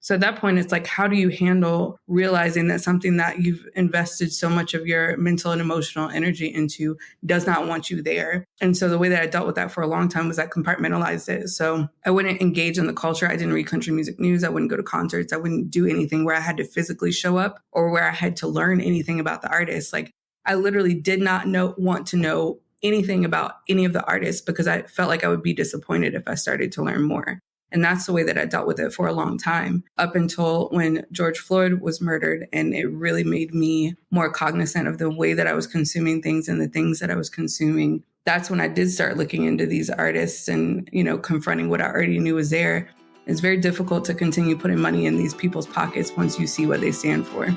So at that point, it's like, how do you handle realizing that something that you've invested so much of your mental and emotional energy into does not want you there? And so the way that I dealt with that for a long time was I compartmentalized it. So I wouldn't engage in the culture. I didn't read country music news. I wouldn't go to concerts. I wouldn't do anything where I had to physically show up or where I had to learn anything about the artist. Like, I literally did not want to know anything about any of the artists because I felt like I would be disappointed if I started to learn more. And that's the way that I dealt with it for a long time, up until when George Floyd was murdered. And it really made me more cognizant of the way that I was consuming things and the things that I was consuming. That's when I did start looking into these artists and, confronting what I already knew was there. It's very difficult to continue putting money in these people's pockets once you see what they stand for.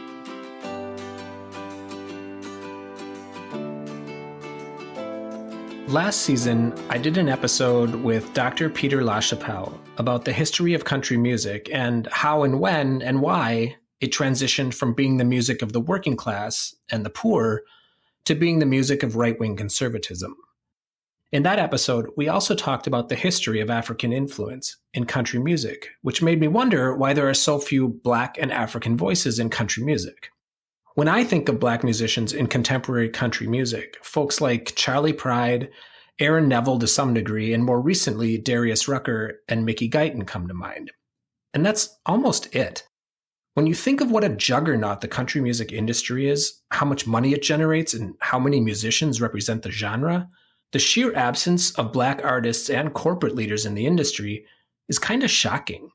Last season, I did an episode with Dr. Peter LaChapelle about the history of country music and how and when and why it transitioned from being the music of the working class and the poor to being the music of right-wing conservatism. In that episode, we also talked about the history of African influence in country music, which made me wonder why there are so few Black and African voices in country music. When I think of Black musicians in contemporary country music, folks like Charley Pride, Aaron Neville to some degree, and more recently, Darius Rucker and Guyton come to mind. And that's almost it. When you think of what a juggernaut the country music industry is, how much money it generates, and how many musicians represent the genre, the sheer absence of Black artists and corporate leaders in the industry is kind of shocking.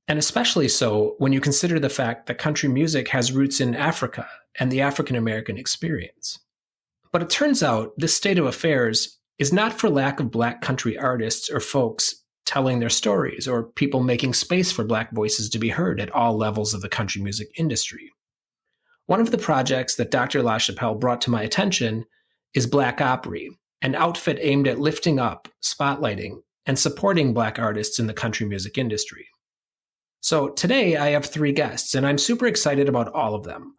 And especially so when you consider the fact that country music has roots in Africa and the African American experience. But it turns out this state of affairs is not for lack of Black country artists or folks telling their stories or people making space for Black voices to be heard at all levels of the country music industry. One of the projects that Dr. LaChapelle brought to my attention is Black Opry, an outfit aimed at lifting up, spotlighting, and supporting Black artists in the country music industry. So today I have 3 guests, and I'm super excited about all of them.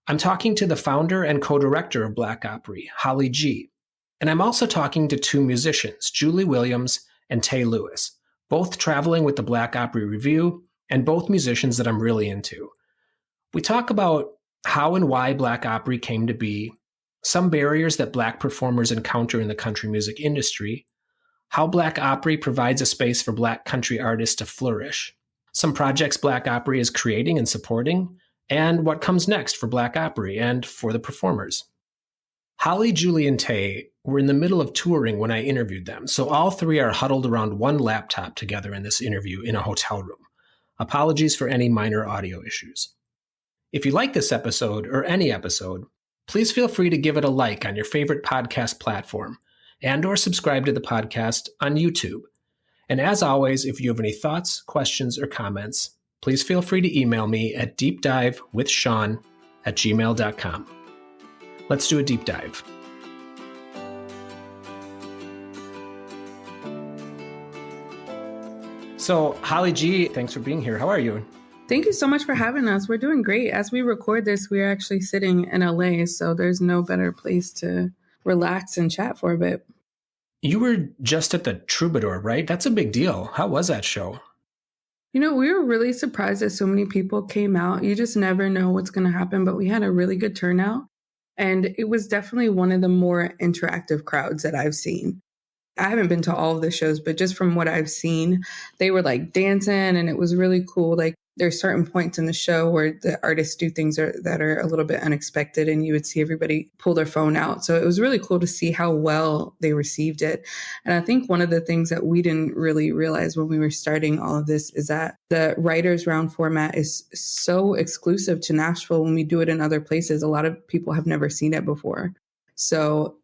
I'm talking to the founder and co-director of Black Opry, Holly G. And I'm also talking to 2 musicians, Julie Williams and Tay Lewis, both traveling with the Black Opry Review and both musicians that I'm really into. We talk about how and why Black Opry came to be, some barriers that Black performers encounter in the country music industry, how Black Opry provides a space for Black country artists to flourish, some projects Black Opry is creating and supporting, and what comes next for Black Opry and for the performers. Holly, Julie, and Tay were in the middle of touring when I interviewed them, so all 3 are huddled around one laptop together in this interview in a hotel room. Apologies for any minor audio issues. If you like this episode or any episode, please feel free to give it a like on your favorite podcast platform and/or subscribe to the podcast on YouTube. And as always, if you have any thoughts, questions, or comments, please feel free to email me at deepdivewithsean@gmail.com. Let's do a deep dive. So, Holly G, thanks for being here. How are you? Thank you so much for having us. We're doing great. As we record this, we're actually sitting in LA, so there's no better place to relax and chat for a bit. You were just at the Troubadour, right? That's a big deal. How was that show? We were really surprised that so many people came out. You just never know what's going to happen, but we had a really good turnout. And it was definitely one of the more interactive crowds that I've seen. I haven't been to all of the shows, but just from what I've seen, they were like dancing and it was really cool. Like there's certain points in the show where the artists do things that are a little bit unexpected and you would see everybody pull their phone out. So it was really cool to see how well they received it. And I think one of the things that we didn't really realize when we were starting all of this is that the Writers Round format is so exclusive to Nashville. When we do it in other places, a lot of people have never seen it before. So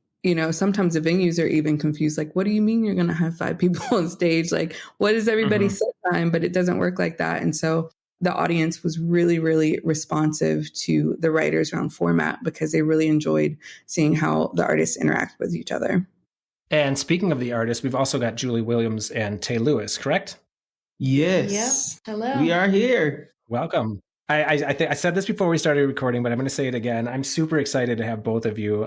sometimes the venues are even confused. Like, what do you mean you're going to have 5 people on stage? Like, what is everybody's set time? But it doesn't work like that. And so the audience was really, really responsive to the Writers Round format because they really enjoyed seeing how the artists interact with each other. And speaking of the artists, we've also got Julie Williams and Tay Lewis, correct? Yes. Yep. Hello. We are here. Welcome. I said this before we started recording, but I'm going to say it again. I'm super excited to have both of you.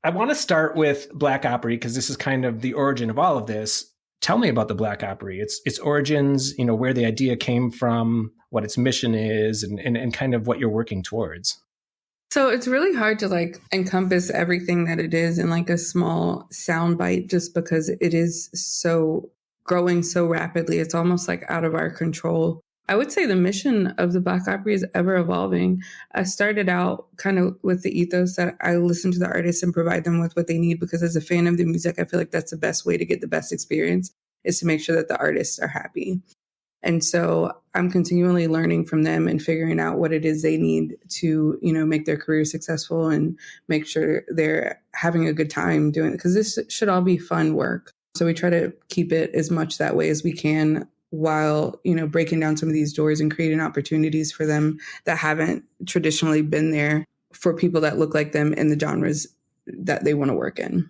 I want to start with Black Opry because this is kind of the origin of all of this. Tell me about the Black Opry, its origins, where the idea came from, what its mission is, and kind of what you're working towards. So it's really hard to like encompass everything that it is in like a small soundbite just because it is so growing so rapidly. It's almost like out of our control. I would say the mission of the Black Opry is ever evolving. I started out kind of with the ethos that I listen to the artists and provide them with what they need, because as a fan of the music, I feel like that's the best way to get the best experience, is to make sure that the artists are happy. And so I'm continually learning from them and figuring out what it is they need to, make their career successful and make sure they're having a good time doing it, because this should all be fun work. So we try to keep it as much that way as we can, while, breaking down some of these doors and creating opportunities for them that haven't traditionally been there for people that look like them in the genres that they want to work in.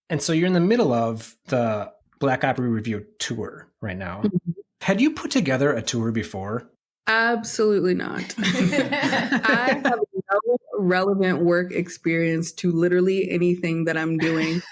And so you're in the middle of the Black Opry Review tour right now. Mm-hmm. Had you put together a tour before? Absolutely not. I have no relevant work experience to literally anything that I'm doing.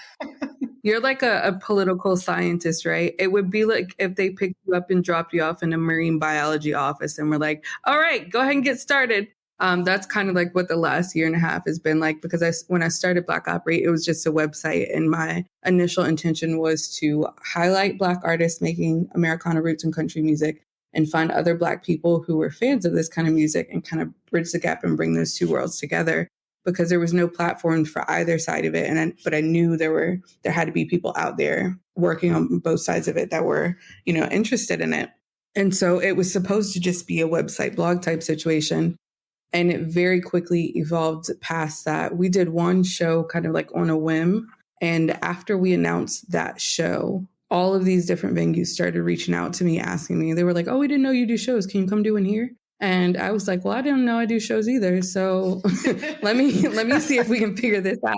You're like a political scientist, right? It would be like if they picked you up and dropped you off in a marine biology office and were like, all right, go ahead and get started. That's kind of like what the last year and a half has been like, because when I started Black Opry, it was just a website. And my initial intention was to highlight Black artists making Americana roots and country music and find other Black people who were fans of this kind of music and kind of bridge the gap and bring those two worlds together, because there was no platform for either side of it. But I knew there had to be people out there working on both sides of it that were, interested in it. And so it was supposed to just be a website blog type situation. And it very quickly evolved past that. We did one show kind of like on a whim. And after we announced that show, all of these different venues started reaching out to me, asking me. They were like, oh, we didn't know you do shows. Can you come do one here? And I was like, well, I didn't know I do shows either. So let me see if we can figure this out.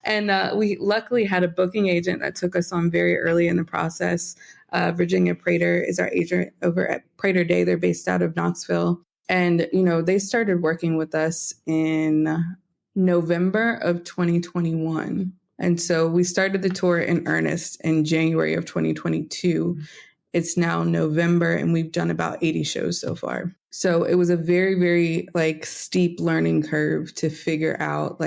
And we luckily had a booking agent that took us on very early in the process. Virginia Prater is our agent over at Prater Day. They're based out of Knoxville. And, they started working with us in November of 2021. And so we started the tour in earnest in January of 2022. It's now November and we've done about 80 shows so far. So it was a very, very steep learning curve to figure out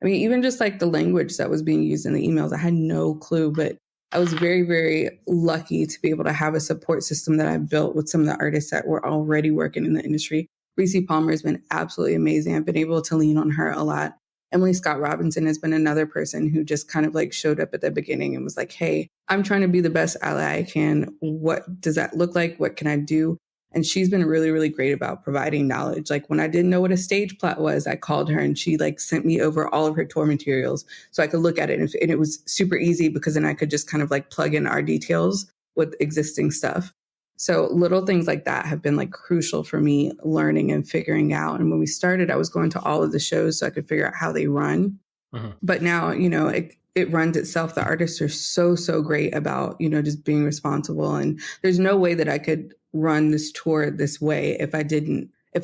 even just the language that was being used in the emails. I had no clue, but I was very, very lucky to be able to have a support system that I built with some of the artists that were already working in the industry. Reese Palmer has been absolutely amazing. I've been able to lean on her a lot. Emily Scott Robinson has been another person who just kind of showed up at the beginning and was like, hey, I'm trying to be the best ally I can. What does that look like? What can I do? And she's been really, really great about providing knowledge. When I didn't know what a stage plot was, I called her and she sent me over all of her tour materials so I could look at it. And it was super easy because then I could just kind of plug in our details with existing stuff. So little things like that have been crucial for me learning and figuring out. And when we started, I was going to all of the shows so I could figure out how they run. Mm-hmm. But now, it runs itself. The artists are so, so great about, just being responsible. And there's no way that I could run this tour this way if I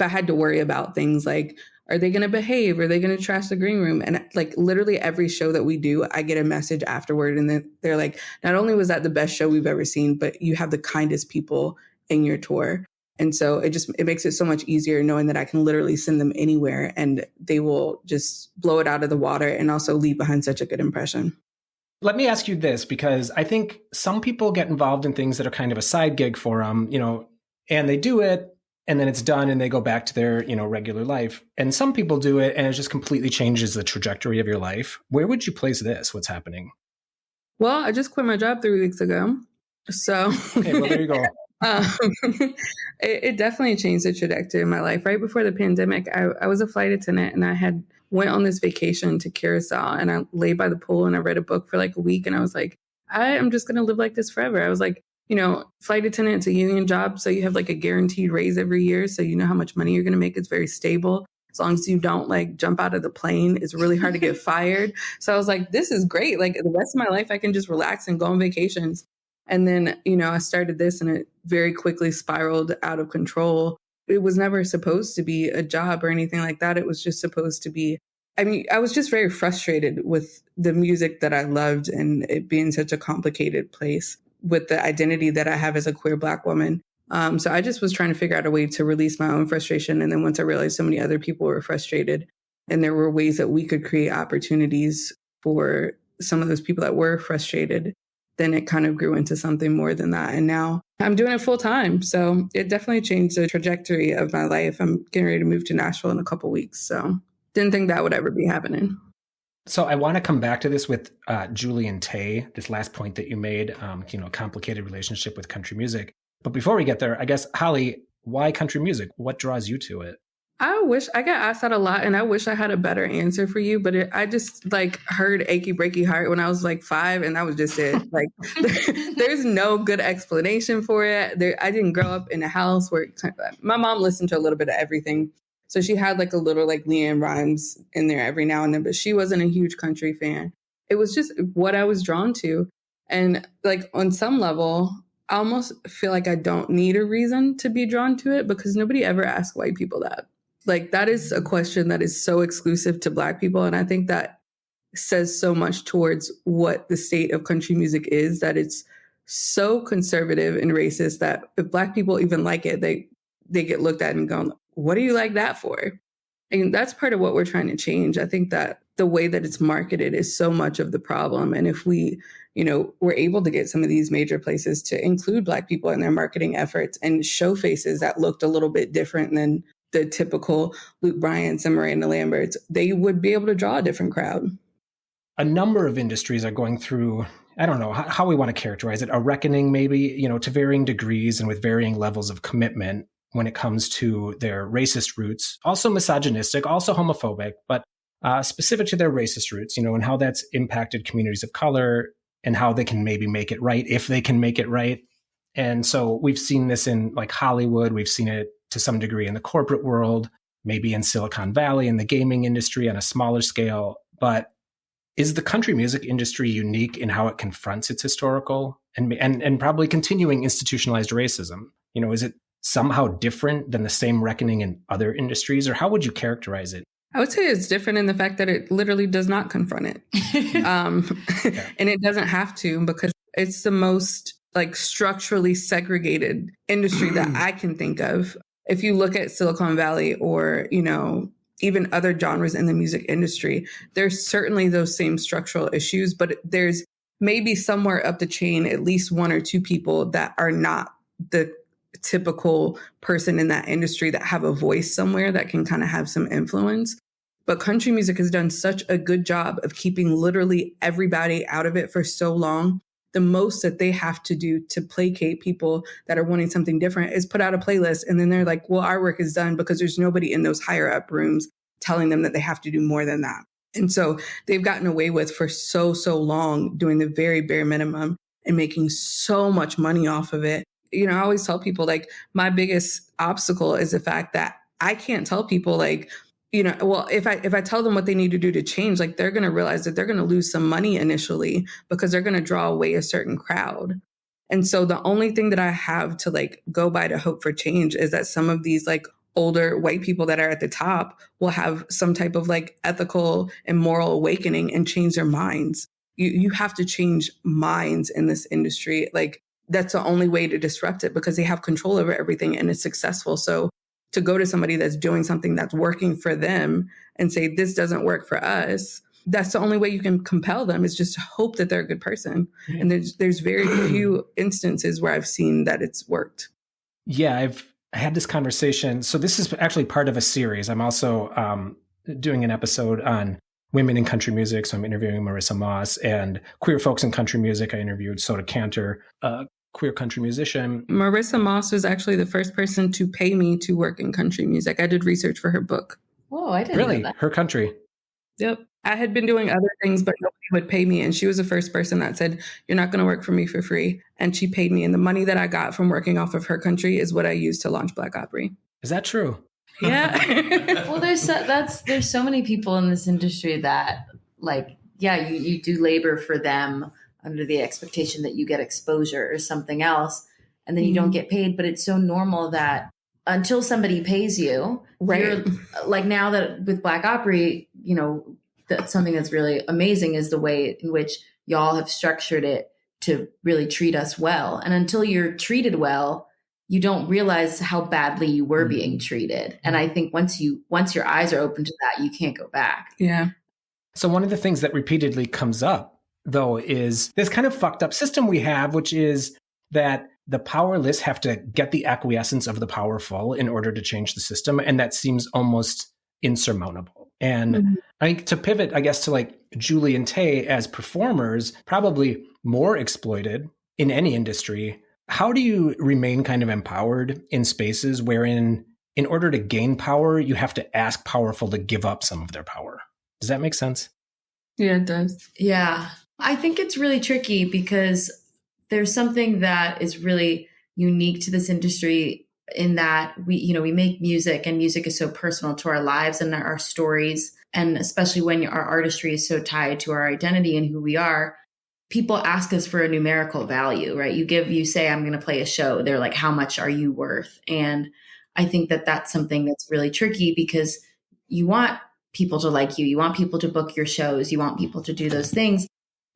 had to worry about things like, are they going to behave? Are they going to trash the green room? And literally every show that we do, I get a message afterward. And then they're like, not only was that the best show we've ever seen, but you have the kindest people in your tour. And so it makes it so much easier knowing that I can literally send them anywhere and they will just blow it out of the water and also leave behind such a good impression. Let me ask you this, because I think some people get involved in things that are kind of a side gig for them, and they do it and then it's done and they go back to their, regular life. And some people do it and it just completely changes the trajectory of your life. Where would you place this? What's happening? Well, I just quit my job 3 weeks ago. So okay, well, there you go. It definitely changed the trajectory of my life. Right before the pandemic, I was a flight attendant and I had went on this vacation to Curacao and I lay by the pool and I read a book for a week. And I was like, I am just going to live like this forever. I was like, flight attendant, it's a union job. So you have a guaranteed raise every year. So you know how much money you're going to make. It's very stable. As long as you don't jump out of the plane, it's really hard to get fired. So I was like, this is great. The rest of my life, I can just relax and go on vacations. And then, I started this and it very quickly spiraled out of control. It was never supposed to be a job or anything like that. It was just supposed to be, I was just very frustrated with the music that I loved and it being such a complicated place. with the identity that I have as a queer Black woman. So I just was trying to figure out a way to release my own frustration. And then once I realized so many other people were frustrated and there were ways that we could create opportunities for some of those people that were frustrated, then it kind of grew into something more than that. And now I'm doing it full time. So it definitely changed the trajectory of my life. I'm getting ready to move to Nashville in a couple weeks. So didn't think that would ever be happening. So I want to come back to this with Julie and Tay, this last point that you made, complicated relationship with country music. But before we get there, I guess, Holly, why country music? What draws you to it? I get asked that a lot, and I wish I had a better answer for you, but I just heard Achy Breaky Heart when I was 5, and that was just it. There's no good explanation for it. I didn't grow up in a house where my mom listened to a little bit of everything. So she had a little Leanne Rhymes in there every now and then, but she wasn't a huge country fan. It was just what I was drawn to. And on some level, I almost feel like I don't need a reason to be drawn to it because nobody ever asks white people that. That is a question that is so exclusive to Black people. And I think that says so much towards what the state of country music is, that it's so conservative and racist that if Black people even like it, they get looked at and go, what do you like that for? And that's part of what we're trying to change. I think that the way that it's marketed is so much of the problem. And if we, were able to get some of these major places to include Black people in their marketing efforts and show faces that looked a little bit different than the typical Luke Bryants and Miranda Lamberts, they would be able to draw a different crowd. A number of industries are going through, I don't know how we want to characterize it, a reckoning maybe, to varying degrees and with varying levels of commitment when it comes to their racist roots, also misogynistic, also homophobic, but specific to their racist roots, and how that's impacted communities of color and how they can maybe make it right, if they can make it right. And so we've seen this in Hollywood, we've seen it to some degree in the corporate world, maybe in Silicon Valley, in the gaming industry on a smaller scale. But is the country music industry unique in how it confronts its historical and probably continuing institutionalized racism? Is it somehow different than the same reckoning in other industries, or how would you characterize it? I would say it's different in the fact that it literally does not confront it. Yeah. And it doesn't have to, because it's the most structurally segregated industry that I can think of. If you look at Silicon Valley or, even other genres in the music industry, there's certainly those same structural issues, but there's maybe somewhere up the chain, at least one or two people that are not the typical person in that industry that have a voice somewhere that can kind of have some influence. But country music has done such a good job of keeping literally everybody out of it for so long. The most that they have to do to placate people that are wanting something different is put out a playlist. And then they're like, well, our work is done, because there's nobody in those higher up rooms telling them that they have to do more than that. And so they've gotten away with for so long doing the very bare minimum and making so much money off of it. I always tell people my biggest obstacle is the fact that I can't tell people if I tell them what they need to do to change, they're going to realize that they're going to lose some money initially because they're going to draw away a certain crowd. And so the only thing that I have to go by to hope for change is that some of these older white people that are at the top will have some type of ethical and moral awakening and change their minds. You have to change minds in this industry. That's the only way to disrupt it, because they have control over everything and it's successful. So to go to somebody that's doing something that's working for them and say, this doesn't work for us, that's the only way you can compel them, is just to hope that they're a good person. And there's very few instances where I've seen that it's worked. Yeah, I had this conversation. So this is actually part of a series. I'm also doing an episode on women in country music. So I'm interviewing Marissa Moss, and queer folks in country music. I interviewed Soda Cantor, queer country musician. Marissa Moss was actually the first person to pay me to work in country music. I did research for her book. Whoa, I didn't really know that. Her country. Yep. I had been doing other things, but nobody would pay me. And she was the first person that said, you're not going to work for me for free. And she paid me. And the money that I got from working off of her country is what I used to launch Black Opry. Is that true? Yeah. Well, there's so many people in this industry that you do labor for them under the expectation that you get exposure or something else, and then you don't get paid. But it's so normal that until somebody pays you, right? Now that with Black Opry, that's something that's really amazing is the way in which y'all have structured it to really treat us well. And until you're treated well, you don't realize how badly you were being treated. And I think once your eyes are open to that, you can't go back. Yeah. So one of the things that repeatedly comes up, though, is this kind of fucked up system we have, which is that the powerless have to get the acquiescence of the powerful in order to change the system. And that seems almost insurmountable. And I think to pivot, I guess, to like Julie and Tay as performers, probably more exploited in any industry. How do you remain kind of empowered in spaces wherein, in order to gain power, you have to ask powerful to give up some of their power? Does that make sense? Yeah, it does. Yeah. I think it's really tricky because there's something that is really unique to this industry in that we make music, and music is so personal to our lives and our stories. And especially when our artistry is so tied to our identity and who we are, people ask us for a numerical value, right? You say, I'm going to play a show. They're like, how much are you worth? And I think that that's something that's really tricky because you want people to like you. You want people to book your shows. You want people to do those things.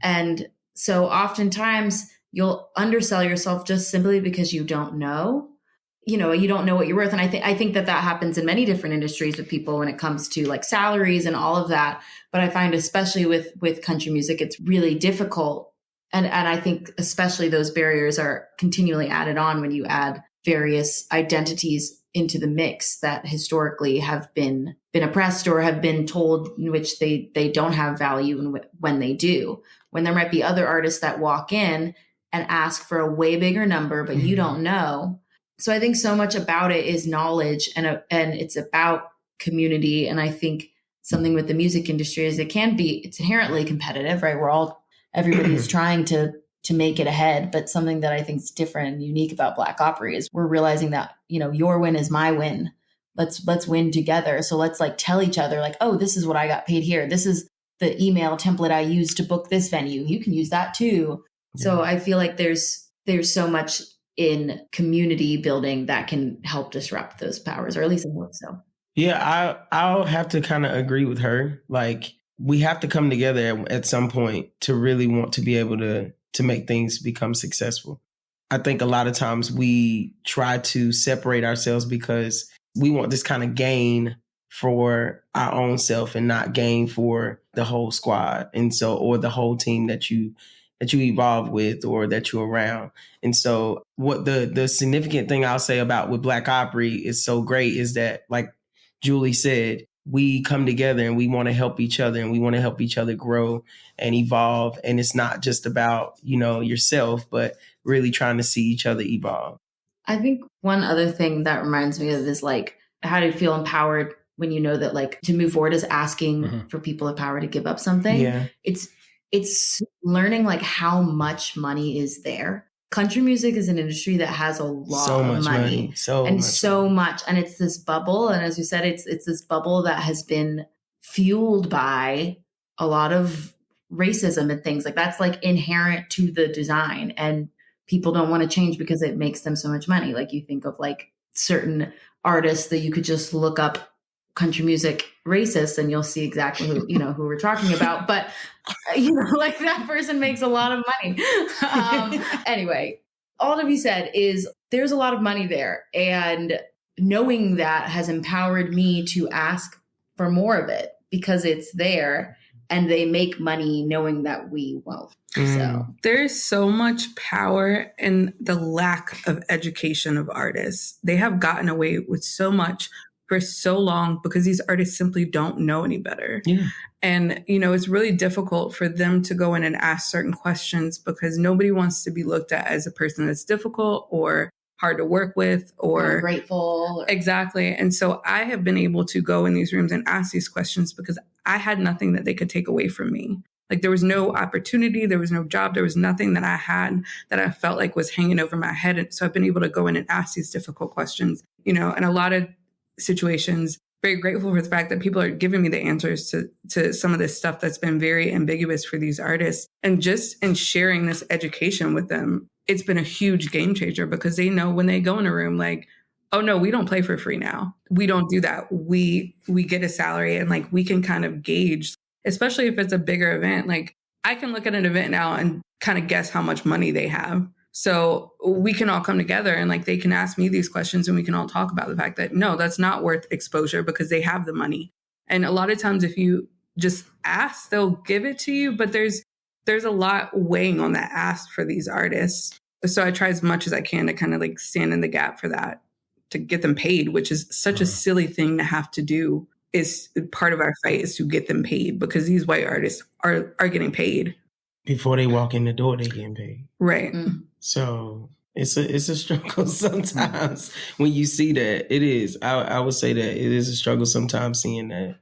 And so oftentimes you'll undersell yourself just simply because you don't know. You don't know what you're worth. And I think that happens in many different industries with people when it comes to like salaries and all of that. But I find especially with country music, it's really difficult. And I think especially those barriers are continually added on when you add various identities into the mix that historically have been oppressed or have been told in which they don't have value when they do. When there might be other artists that walk in and ask for a way bigger number, but you don't know. So I think so much about it is knowledge and it's about community. And I think something with the music industry is it's inherently competitive, right? Everybody's trying to make it ahead, but something that I think is different and unique about Black Opry is we're realizing that, your win is my win. Let's win together. So let's like tell each other like, oh, this is what I got paid here. This is the email template I used to book this venue. You can use that too. Yeah. So I feel like there's so much in community building that can help disrupt those powers, or at least I hope so. Yeah, I'll have to kind of agree with her. Like, we have to come together at some point to really want to be able to make things become successful. I think a lot of times we try to separate ourselves because we want this kind of gain for our own self and not gain for the whole squad. And so, or the whole team that you evolve with or that you're around. And so what the significant thing I'll say about with Black Opry is so great is that, like Julie said, we come together and we want to help each other and we want to help each other grow and evolve. And it's not just about, yourself, but really trying to see each other evolve. I think one other thing that reminds me of is like, how do you feel empowered when you know that like to move forward is asking for people of power to give up something? Yeah. It's learning like how much money is there. Country music is an industry that has a lot of money. So much. And it's this bubble. And as you said, it's this bubble that has been fueled by a lot of racism and things like that's like inherent to the design. And people don't want to change because it makes them so much money. Like you think of like certain artists that you could just look up country music racist and you'll see exactly who we're talking about. But, like that person makes a lot of money. Anyway, all to be said is there's a lot of money there. And knowing that has empowered me to ask for more of it because it's there and they make money knowing that we won't. So there's so much power in the lack of education of artists. They have gotten away with so much for so long because these artists simply don't know any better. Yeah. And, it's really difficult for them to go in and ask certain questions because nobody wants to be looked at as a person that's difficult or hard to work with or ungrateful. Exactly. And so I have been able to go in these rooms and ask these questions because I had nothing that they could take away from me. Like there was no opportunity, there was no job, there was nothing that I had that I felt like was hanging over my head. And so I've been able to go in and ask these difficult questions, in a lot of situations, very grateful for the fact that people are giving me the answers to some of this stuff that's been very ambiguous for these artists. And just in sharing this education with them, it's been a huge game changer because they know when they go in a room like, oh no, we don't play for free now. We don't do that. We get a salary and like we can kind of gauge, especially if it's a bigger event. Like I can look at an event now and kind of guess how much money they have. So we can all come together and like they can ask me these questions and we can all talk about the fact that no, that's not worth exposure because they have the money. And a lot of times if you just ask, they'll give it to you, but there's a lot weighing on that ask for these artists. So I try as much as I can to kind of like stand in the gap for that, to get them paid, which is such a silly thing to have to do. Is part of our fight is to get them paid because these white artists are getting paid. Before they walk in the door, they getting paid. Right. So it's a struggle sometimes when you see that. It is. I would say that it is a struggle sometimes seeing that.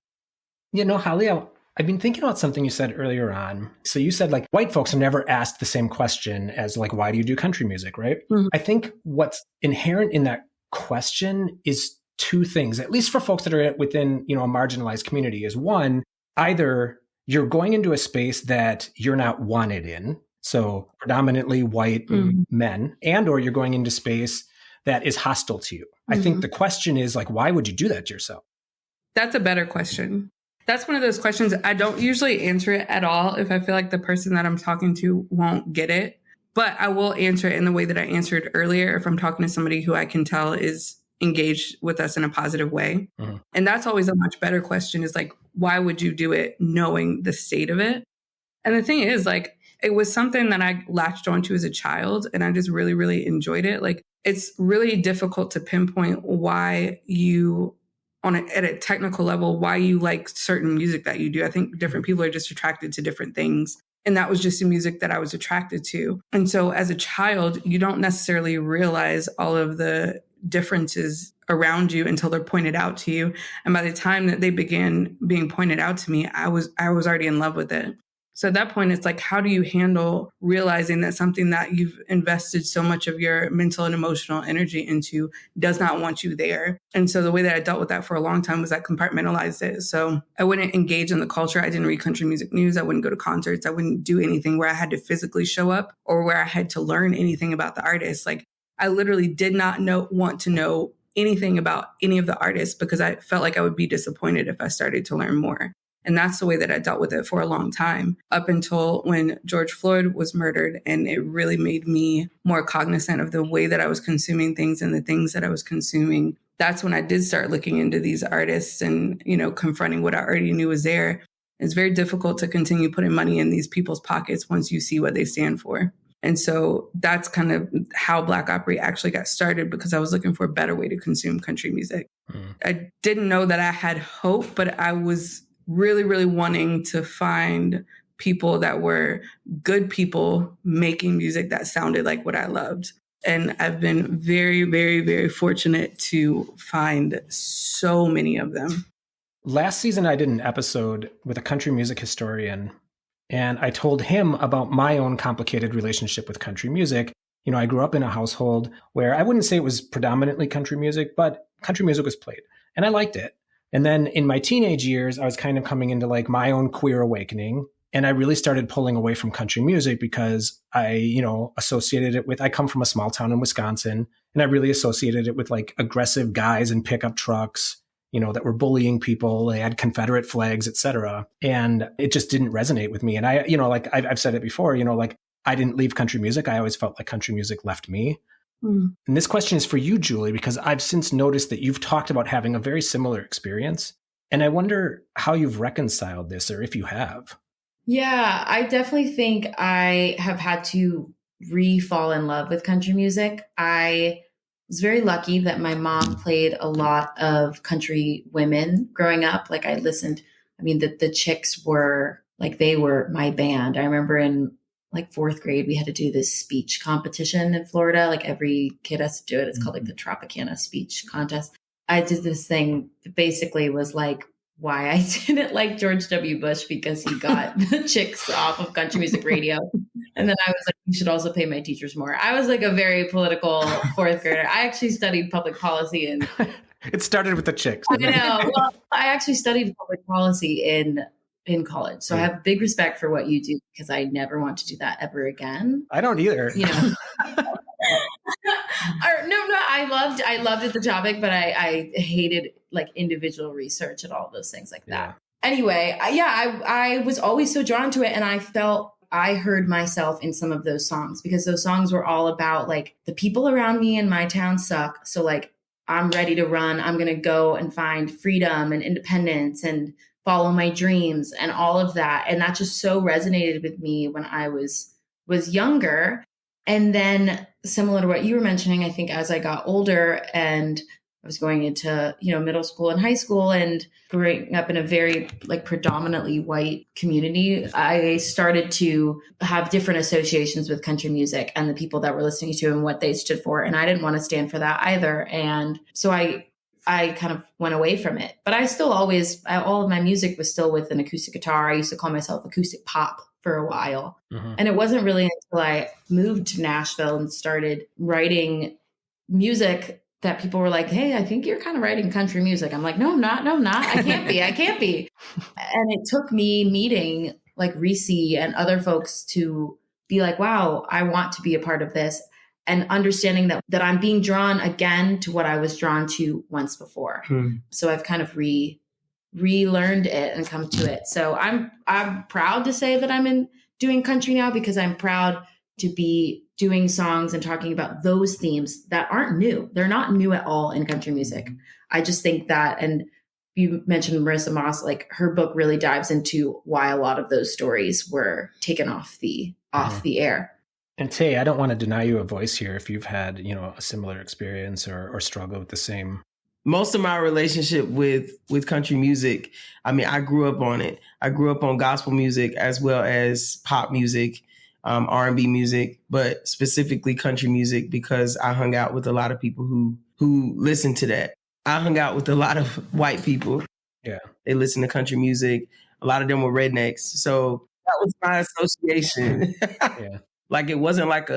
You know, Holly, I've been thinking about something you said earlier on. So you said like white folks are never asked the same question as like, why do you do country music, right? Mm-hmm. I think what's inherent in that question is two things, at least for folks that are within, you know, a marginalized community, is one, either you're going into a space that you're not wanted in, so predominantly white men, and or you're going into space that is hostile to you. I think the question is like, why would you do that to yourself? That's a better question. That's one of those questions I don't usually answer it at all if I feel like the person that I'm talking to won't get it. But I will answer it in the way that I answered earlier if I'm talking to somebody who I can tell is engaged with us in a positive way. And that's always a much better question, is like, why would you do it knowing the state of it? And the thing is, like, it was something that I latched onto as a child and I just really, really enjoyed it. Like, it's really difficult to pinpoint why you, at a technical level, why you like certain music that you do. I think different people are just attracted to different things. And that was just the music that I was attracted to. And so as a child, you don't necessarily realize all of the differences around you until they're pointed out to you. And by the time that they began being pointed out to me, I was already in love with it. So at that point, it's like, how do you handle realizing that something that you've invested so much of your mental and emotional energy into does not want you there? And so the way that I dealt with that for a long time was I compartmentalized it. So I wouldn't engage in the culture. I didn't read country music news. I wouldn't go to concerts. I wouldn't do anything where I had to physically show up or where I had to learn anything about the artist. Like, I literally did not want to know anything about any of the artists because I felt like I would be disappointed if I started to learn more. And that's the way that I dealt with it for a long time, up until when George Floyd was murdered. And it really made me more cognizant of the way that I was consuming things and the things that I was consuming. That's when I did start looking into these artists and, you know, confronting what I already knew was there. It's very difficult to continue putting money in these people's pockets once you see what they stand for. And so that's kind of how Black Opry actually got started, because I was looking for a better way to consume country music. I didn't know that I had hope, but I was really, really wanting to find people that were good people making music that sounded like what I loved. And I've been very, very, very fortunate to find so many of them. Last season, I did an episode with a country music historian, and I told him about my own complicated relationship with country music. You know, I grew up in a household where I wouldn't say it was predominantly country music, but country music was played, and I liked it. And then in my teenage years, I was kind of coming into like my own queer awakening. And I really started pulling away from country music because I, you know, associated it with, I come from a small town in Wisconsin, and I really associated it with like aggressive guys in pickup trucks, you know, that were bullying people. They had Confederate flags, etc. And it just didn't resonate with me. And I, you know, like I've said it before, you know, like I didn't leave country music. I always felt like country music left me. And this question is for you, Julie, because I've since noticed that you've talked about having a very similar experience. And I wonder how you've reconciled this, or if you have. Yeah, I definitely think I have had to re-fall in love with country music. I was very lucky that my mom played a lot of country women growing up. Like, I listened, I mean, the Chicks were like, they were my band. I remember in like fourth grade, we had to do this speech competition in Florida. Like, every kid has to do it. It's called like the Tropicana speech contest. I did this thing that basically was like why I didn't like George W. Bush, because he got the Chicks off of country music radio. And then I was like, you should also pay my teachers more. I was like a very political fourth grader. I actually studied public policy and it started with the Chicks. I know. Well, I actually studied public policy in college. So I have big respect for what you do, because I never want to do that ever again. I don't either. You know. No, I loved it, the topic, but I hated like individual research and all those things like that. anyway, I was always so drawn to it. And I felt I heard myself in some of those songs because those songs were all about like the people around me in my town suck. So like, I'm ready to run. I'm going to go and find freedom and independence and follow my dreams and all of that. And that just so resonated with me when I was younger. And then similar to what you were mentioning, I think as I got older and I was going into, middle school and high school and growing up in a very like predominantly white community, I started to have different associations with country music and the people that were listening to and what they stood for. And I didn't want to stand for that either. And so I kind of went away from it, but I still all of my music was still with an acoustic guitar. I used to call myself acoustic pop for a while. Mm-hmm. And it wasn't really until I moved to Nashville and started writing music that people were like, hey, I think you're kind of writing country music. I'm like, no, I'm not. I can't be. And it took me meeting like Reese and other folks to be like, wow, I want to be a part of this. And understanding that I'm being drawn again to what I was drawn to once before. So I've kind of relearned it and come to it. So I'm proud to say that I'm doing country now because I'm proud to be doing songs and talking about those themes that aren't new. They're not new at all in country music. I just think that, and you mentioned Marissa Moss, like her book really dives into why a lot of those stories were taken off the air. And Tay, I don't want to deny you a voice here if you've had, a similar experience or struggle with the same. Most of my relationship with country music, I mean, I grew up on it. I grew up on gospel music as well as pop music, R&B music, but specifically country music because I hung out with a lot of people who listen to that. I hung out with a lot of white people. Yeah. They listen to country music. A lot of them were rednecks. So that was my association. Yeah. Like it wasn't like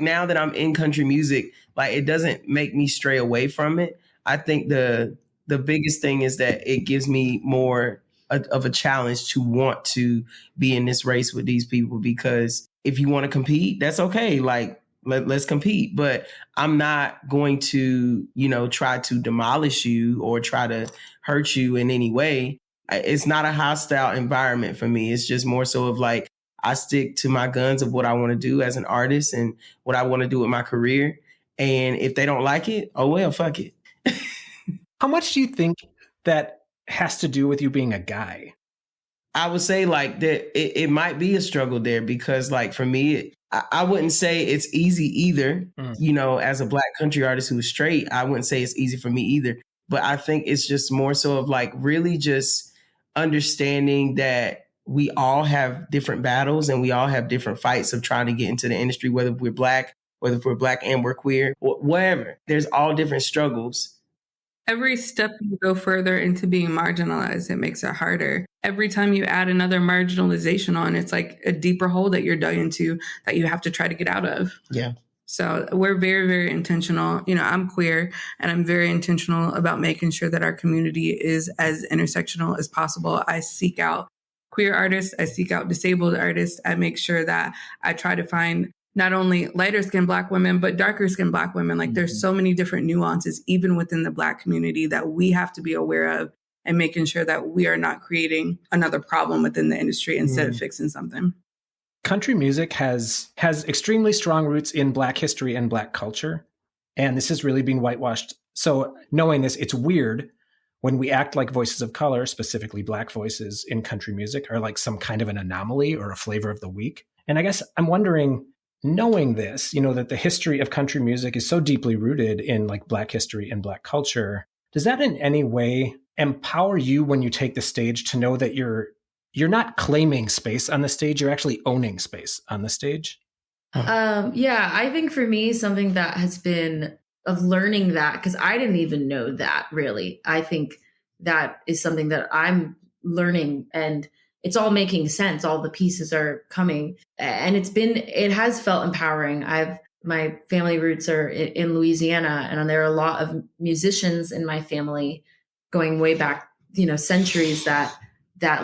now that I'm in country music, like it doesn't make me stray away from it. I think the biggest thing is that it gives me more of a challenge to want to be in this race with these people, because if you want to compete, that's okay. Like let's compete, but I'm not going to, try to demolish you or try to hurt you in any way. It's not a hostile environment for me. It's just more so of like, I stick to my guns of what I want to do as an artist and what I want to do with my career. And if they don't like it, oh, well, fuck it. How much do you think that has to do with you being a guy? I would say like that it might be a struggle there because like for me, I wouldn't say it's easy either. As a Black country artist who's straight, I wouldn't say it's easy for me either. But I think it's just more so of like really just understanding that we all have different battles and we all have different fights of trying to get into the industry, whether we're Black and we're queer, whatever. There's all different struggles. Every step you go further into being marginalized, it makes it harder. Every time you add another marginalization on, it's like a deeper hole that you're dug into that you have to try to get out of. Yeah. So we're very, very intentional. I'm queer and I'm very intentional about making sure that our community is as intersectional as possible. I seek out queer artists. I seek out disabled artists. I make sure that I try to find not only lighter skinned Black women, but darker skinned Black women. Like there's so many different nuances, even within the Black community, that we have to be aware of and making sure that we are not creating another problem within the industry instead of fixing something. Country music has extremely strong roots in Black history and Black culture. And this has really been whitewashed. So knowing this, it's weird when we act like voices of color, specifically Black voices in country music, are like some kind of an anomaly or a flavor of the week. And I guess I'm wondering, knowing this, that the history of country music is so deeply rooted in like Black history and Black culture, does that in any way empower you when you take the stage to know that you're not claiming space on the stage, you're actually owning space on the stage? Yeah, I think for me, something that has been of learning that, because I didn't even know that really. I think that is something that I'm learning and it's all making sense. All the pieces are coming and it has felt empowering. My family roots are in Louisiana and there are a lot of musicians in my family going way back, centuries that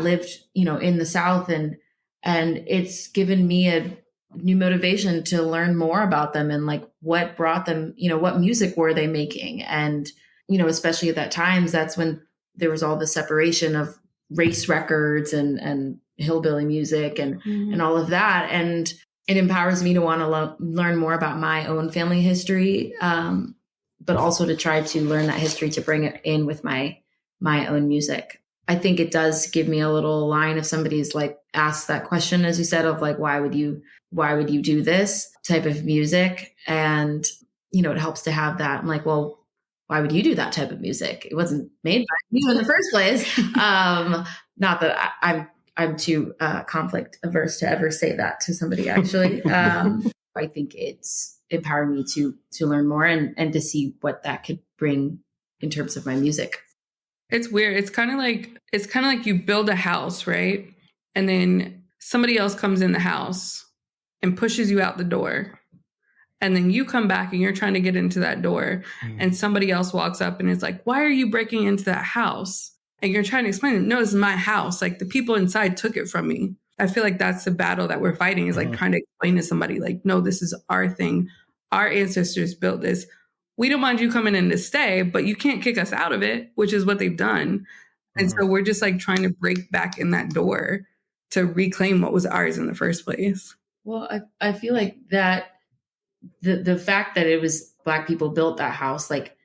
lived, in the South and it's given me a new motivation to learn more about them and like what brought them, what music were they making? And, especially at that times, that's when there was all the separation of race records and hillbilly music and all of that. And it empowers me to want to learn more about my own family history, but also to try to learn that history to bring it in with my own music. I think it does give me a little line if somebody's like asked that question, as you said, of like, why would you do this type of music? And, you know, it helps to have that. I'm like, well, why would you do that type of music? It wasn't made by you in the first place. Not that I'm too conflict averse to ever say that to somebody, actually. I think it's empowered me to learn more and to see what that could bring in terms of my music. It's weird. It's kind of like you build a house, right? And then somebody else comes in the house and pushes you out the door. And then you come back and you're trying to get into that door and somebody else walks up and is like, why are you breaking into that house? And you're trying to explain, no, this is my house. Like the people inside took it from me. I feel like that's the battle that we're fighting, is like trying to explain to somebody like, no, this is our thing. Our ancestors built this. We don't mind you coming in to stay, but you can't kick us out of it, which is what they've done. And so we're just like trying to break back in that door to reclaim what was ours in the first place. Well, I feel like that the fact that it was Black people built that house, like,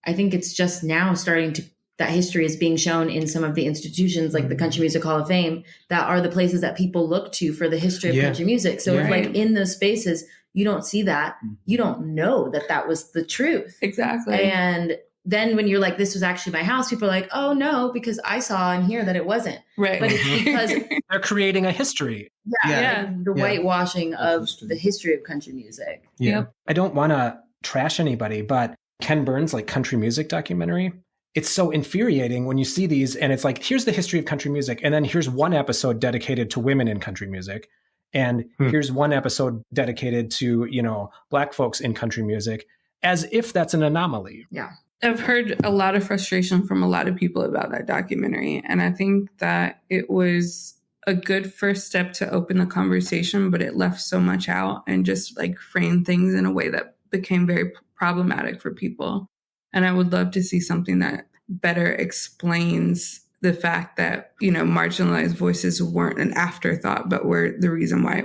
I think it's just now starting to, that history is being shown in some of the institutions like the Country Music Hall of Fame that are the places that people look to for the history of country music. So if like in those spaces, you don't see that, you don't know that that was the truth. Exactly. And then when you're like, this was actually my house, people are like, oh no, because I saw and hear that it wasn't. Right. But it's because they're creating a history. The whitewashing of the history of country music. Yep. I don't want to trash anybody, but Ken Burns' like country music documentary, it's so infuriating when you see these and it's like, here's the history of country music. And then here's one episode dedicated to women in country music. And here's one episode dedicated to, you know, Black folks in country music, as if that's an anomaly. Yeah. I've heard a lot of frustration from a lot of people about that documentary. And I think that it was a good first step to open the conversation, but it left so much out and just like framed things in a way that became very problematic for people. And I would love to see something that better explains the fact that, you know, marginalized voices weren't an afterthought, but were the reason why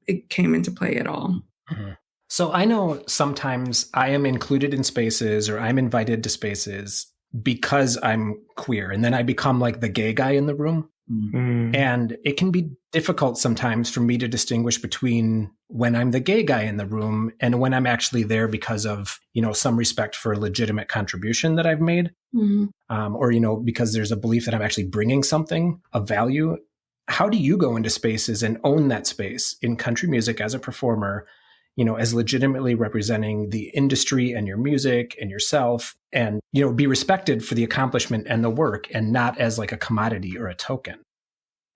it came into play at all. Mm-hmm. So I know sometimes I am included in spaces or I'm invited to spaces because I'm queer, and then I become like the gay guy in the room. Mm-hmm. And it can be difficult sometimes for me to distinguish between when I'm the gay guy in the room and when I'm actually there because of, you know, some respect for a legitimate contribution that I've made, or, you know, because there's a belief that I'm actually bringing something of value. How do you go into spaces and own that space in country music as a performer, you know, as legitimately representing the industry and your music and yourself, and, you know, be respected for the accomplishment and the work and not as like a commodity or a token?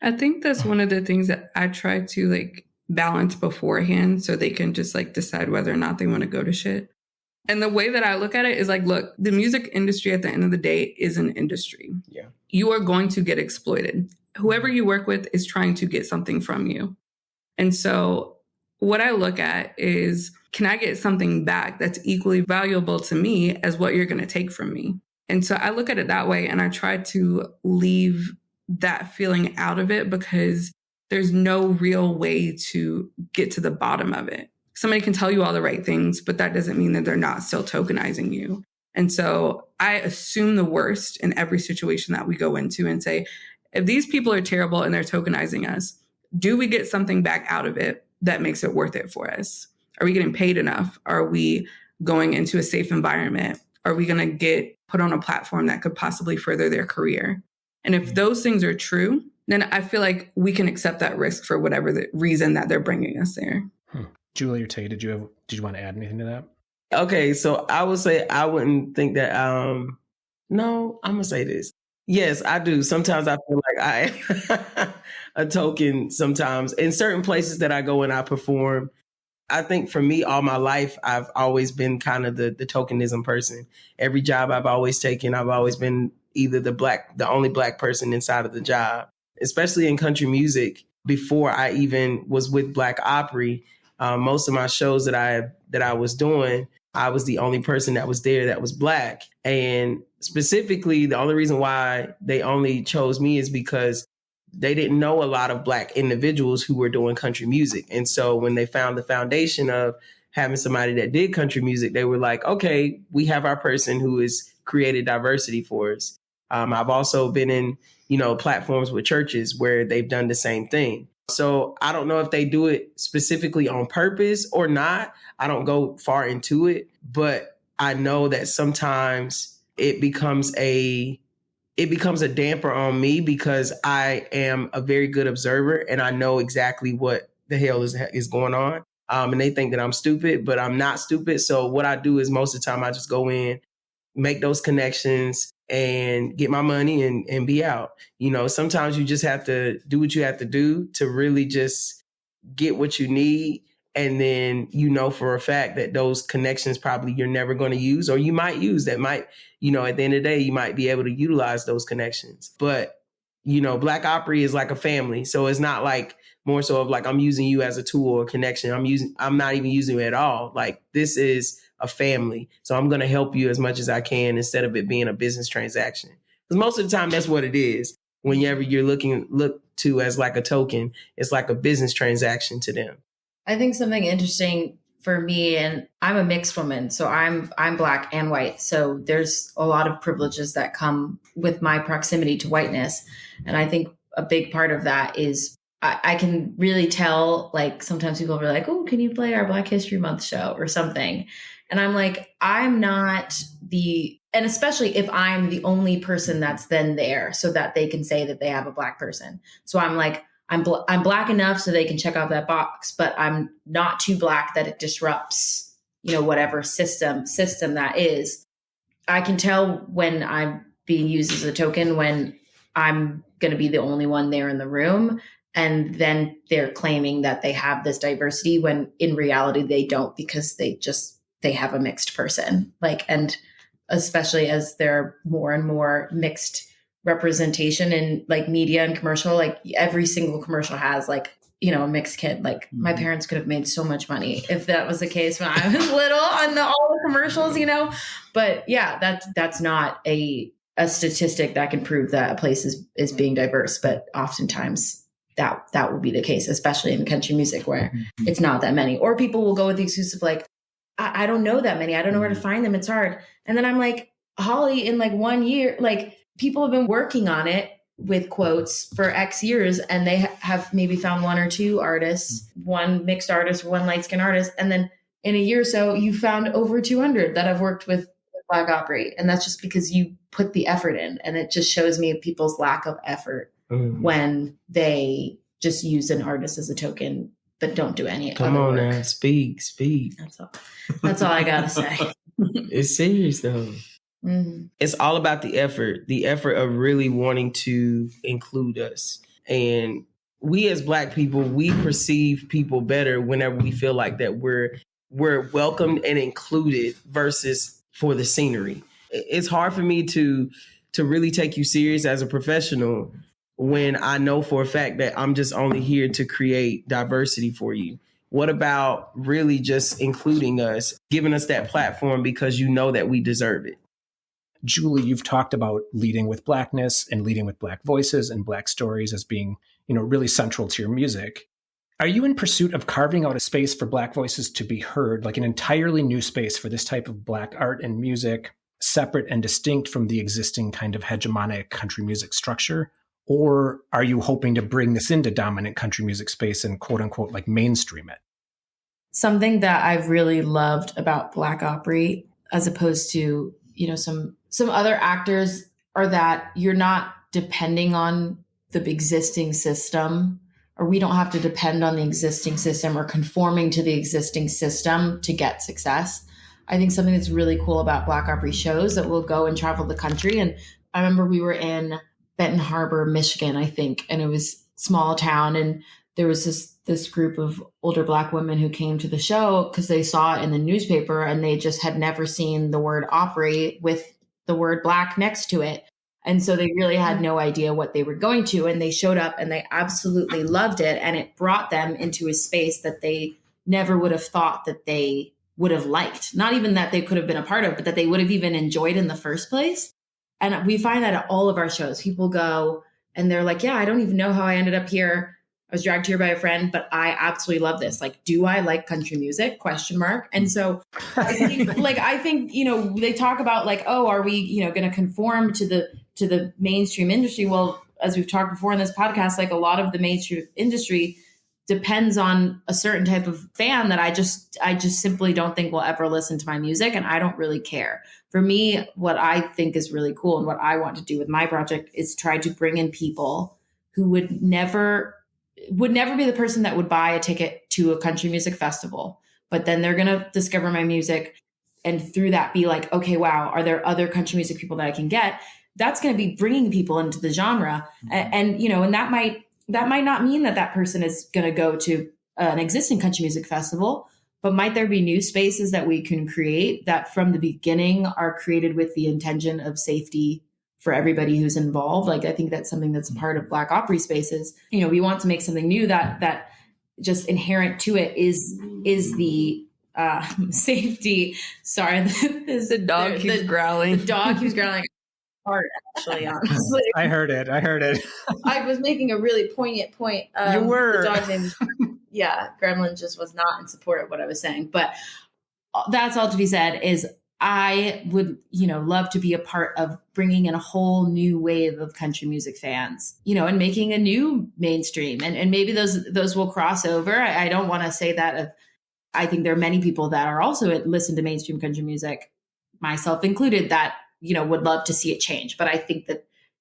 I think that's one of the things that I try to like balance beforehand so they can just like decide whether or not they want to go to shit. And the way that I look at it is like, look, the music industry at the end of the day is an industry. Yeah. You are going to get exploited. Whoever you work with is trying to get something from you. And so what I look at is, can I get something back that's equally valuable to me as what you're going to take from me? And so I look at it that way, and I try to leave that feeling out of it because there's no real way to get to the bottom of it. Somebody can tell you all the right things, but that doesn't mean that they're not still tokenizing you. And so I assume the worst in every situation that we go into and say, if these people are terrible and they're tokenizing us, do we get something back out of it that makes it worth it for us? Are we getting paid enough? Are we going into a safe environment? Are we going to get put on a platform that could possibly further their career? And if those things are true, then I feel like we can accept that risk for whatever the reason that they're bringing us there. Julie or Tay, did you want to add anything to that? Okay, so I would say I wouldn't think that. No, I'm gonna say this. Yes, I do. Sometimes I feel like I a token. Sometimes in certain places that I go and I perform, I think for me, all my life, I've always been kind of the tokenism person. Every job I've always taken, I've always been either the only Black person inside of the job, especially in country music. Before I even was with Black Opry, most of my shows that I was doing, I was the only person that was there that was Black. And specifically, the only reason why they only chose me is because they didn't know a lot of Black individuals who were doing country music. And so when they found the foundation of having somebody that did country music, they were like, okay, we have our person who has created diversity for us. I've also been in, platforms with churches where they've done the same thing. So I don't know if they do it specifically on purpose or not. I don't go far into it, but I know that sometimes it becomes a damper on me because I am a very good observer and I know exactly what the hell is going on. And they think that I'm stupid, but I'm not stupid. So what I do is most of the time I just go in, make those connections and get my money and be out. Sometimes you just have to do what you have to do to really just get what you need. And then, for a fact that those connections probably you're never going to use, or you might use that might, at the end of the day, you might be able to utilize those connections. But, Black Opry is like a family. So it's not like more so of like, I'm using you as a tool or a connection. I'm not even using you at all. Like, this is a family. So I'm going to help you as much as I can instead of it being a business transaction. Because most of the time that's what it is. Whenever you're look to as like a token, it's like a business transaction to them. I think something interesting for me, and I'm a mixed woman, so I'm Black and white. So there's a lot of privileges that come with my proximity to whiteness. And I think a big part of that is I can really tell, like sometimes people are like, oh, can you play our Black History Month show or something? And I'm like, I'm not and especially if I'm the only person that's then there so that they can say that they have a Black person. So I'm like, I'm Black enough so they can check off that box, but I'm not too Black that it disrupts, whatever system that is. I can tell when I'm being used as a token, when I'm going to be the only one there in the room. And then they're claiming that they have this diversity when in reality they don't, because they have a mixed person. And especially as there are more and more mixed representation in like media and commercial, like every single commercial has like, a mixed kid. Like my parents could have made so much money if that was the case when I was little on all the commercials, but yeah, that's not a statistic that can prove that a place is being diverse. But oftentimes that will be the case, especially in country music where it's not that many, or people will go with the excuse of like, I don't know that many. I don't know where to find them. It's hard. And then I'm like, Holly, in like 1 year, like people have been working on it with quotes for X years, and they have maybe found one or two artists, one mixed artist, one light skinned artist. And then in a year or so, you found over 200 that have worked with Black Opry. And that's just because you put the effort in. And it just shows me people's lack of effort when they just use an artist as a token, but don't do any Come other on work. now, speak. That's all I gotta say. It's serious though. Mm-hmm. It's all about the effort of really wanting to include us. And we as Black people, we perceive people better whenever we feel like that we're welcomed and included versus for the scenery. It's hard for me to really take you serious as a professional when I know for a fact that I'm just only here to create diversity for you. What about really just including us, giving us that platform because you know that we deserve it? Julie, you've talked about leading with Blackness and leading with Black voices and Black stories as being, really central to your music. Are you in pursuit of carving out a space for Black voices to be heard, like an entirely new space for this type of Black art and music, separate and distinct from the existing kind of hegemonic country music structure? Or are you hoping to bring this into dominant country music space and quote unquote like mainstream it? Something that I've really loved about Black Opry, as opposed to, some other actors, are that you're not depending on the existing system, or we don't have to depend on the existing system or conforming to the existing system to get success. I think something that's really cool about Black Opry shows that we'll go and travel the country. And I remember we were in Benton Harbor, Michigan, I think, and it was small town. And there was this group of older Black women who came to the show because they saw it in the newspaper and they just had never seen the word Opry with the word Black next to it. And so they really had no idea what they were going to. And they showed up and they absolutely loved it. And it brought them into a space that they never would have thought that they would have liked. Not even that they could have been a part of, but that they would have even enjoyed in the first place. And we find that at all of our shows, people go and they're like, yeah, I don't even know how I ended up here. I was dragged here by a friend, but I absolutely love this. Like, do I like country music? ? And so I think, they talk about like, oh, are we, going to conform to the mainstream industry? Well, as we've talked before in this podcast, like a lot of the mainstream industry depends on a certain type of fan that I just simply don't think will ever listen to my music. And I don't really care. For me, what I think is really cool and what I want to do with my project is try to bring in people who would never be the person that would buy a ticket to a country music festival, but then they're going to discover my music and through that be like, okay, wow, are there other country music people that I can get? That's going to be bringing people into the genre. And that might not mean that person is going to go to an existing country music festival, but might there be new spaces that we can create that from the beginning are created with the intention of safety for everybody who's involved? Like, I think that's something that's a part of Black Opry spaces. We want to make something new that just inherent to it is the safety. Sorry, the dog keeps growling. The dog keeps growling. Hard, actually, honestly. I heard it. I was making a really poignant point. You were. The dog's name is, Gremlin just was not in support of what I was saying. But that's all to be said is I would, love to be a part of bringing in a whole new wave of country music fans, and making a new mainstream. And maybe those will cross over. I don't want to say that. I think there are many people that are also listen to mainstream country music, myself included, that would love to see it change. But I think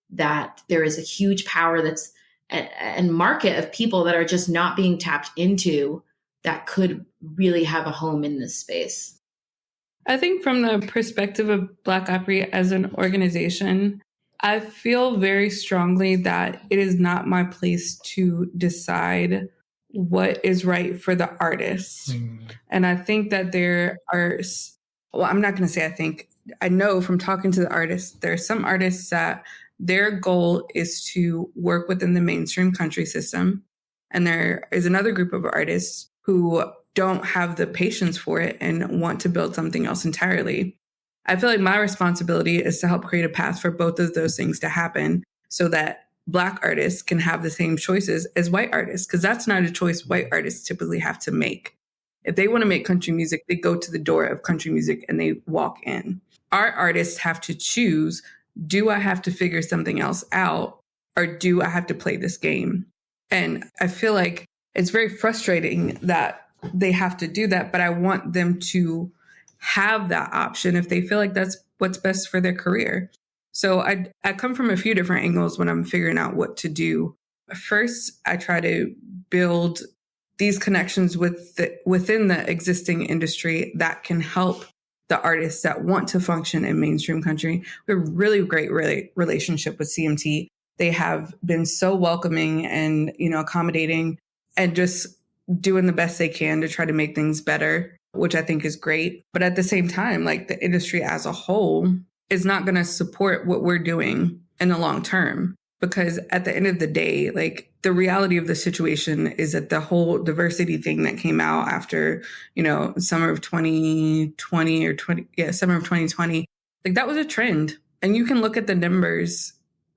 that there is a huge power and market of people that are just not being tapped into that could really have a home in this space. I think from the perspective of Black Opry as an organization, I feel very strongly that it is not my place to decide what is right for the artists. And I think that there are, I'm not going to say I think, I know from talking to the artists, there are some artists that their goal is to work within the mainstream country system. And there is another group of artists who don't have the patience for it and want to build something else entirely. I feel like my responsibility is to help create a path for both of those things to happen so that Black artists can have the same choices as white artists, because that's not a choice white artists typically have to make. If they want to make country music, they go to the door of country music and they walk in. Our artists have to choose, do I have to figure something else out or do I have to play this game? And I feel like it's very frustrating that they have to do that, but I want them to have that option if they feel like that's what's best for their career. So I come from a few different angles when I'm figuring out what to do. First, I try to build these connections within the existing industry that can help the artists that want to function in mainstream country. We have a really great relationship with CMT. They have been so welcoming and, accommodating and just doing the best they can to try to make things better, which I think is great. But at the same time, like the industry as a whole is not going to support what we're doing in the long term. Because at the end of the day, like the reality of the situation is that the whole diversity thing that came out after, summer of 2020 summer of 2020, like that was a trend. And you can look at the numbers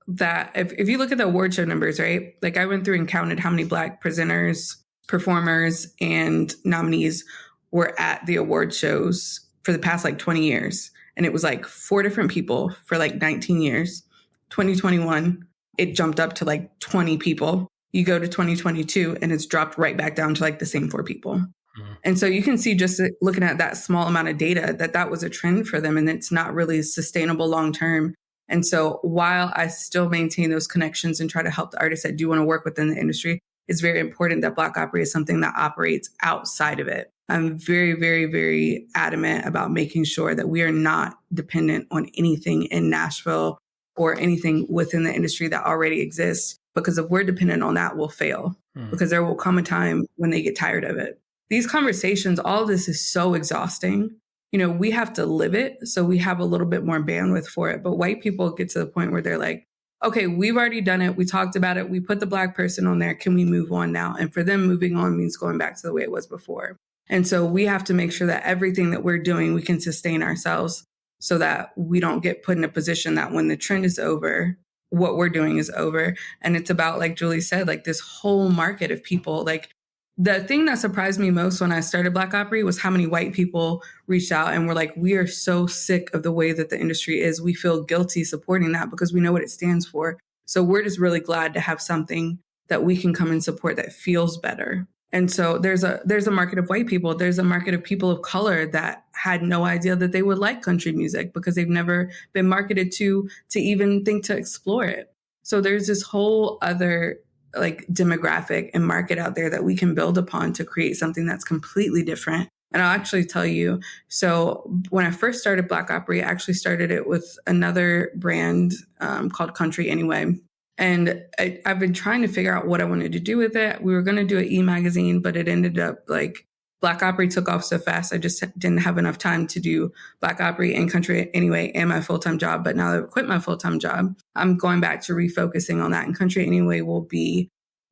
that if you look at the award show numbers, right? Like I went through and counted how many Black presenters, performers, and nominees were at the award shows for the past 20 years. And it was 4 different people for 19 years. 2021, it jumped up to 20 people. You go to 2022 and it's dropped right back down to the same 4 people. Mm-hmm. And so you can see just looking at that small amount of data that was a trend for them and it's not really sustainable long term. And so while I still maintain those connections and try to help the artists that do want to work within the industry, it's very important that Black Opry is something that operates outside of it. I'm very, very, very adamant about making sure that we are not dependent on anything in Nashville or anything within the industry that already exists, because if we're dependent on that, we'll fail, because there will come a time when they get tired of it. These conversations, all of this is so exhausting. We have to live it, so we have a little bit more bandwidth for it. But white people get to the point where they're like, okay, we've already done it. We talked about it. We put the Black person on there. Can we move on now? And for them, moving on means going back to the way it was before. And so we have to make sure that everything that we're doing, we can sustain ourselves. so that we don't get put in a position that when the trend is over, what we're doing is over. And it's about, like Julie said, like this whole market of people. Like the thing that surprised me most when I started Black Opry was how many white people reached out and were like, we are so sick of the way that the industry is. We feel guilty supporting that because we know what it stands for. So we're just really glad to have something that we can come and support that feels better. And so there's a market of white people. There's a market of people of color that had no idea that they would like country music because they've never been marketed to even think to explore it. So there's this whole other like demographic and market out there that we can build upon to create something that's completely different. And I'll actually tell you, so when I first started Black Opry, I actually started it with another brand called Country Anyway. And I've been trying to figure out what I wanted to do with it. We were going to do an e-magazine, but it ended up like Black Opry took off so fast. I just didn't have enough time to do Black Opry and Country Anyway and my full-time job. But now that I've quit my full-time job, I'm going back to refocusing on that. And Country Anyway will be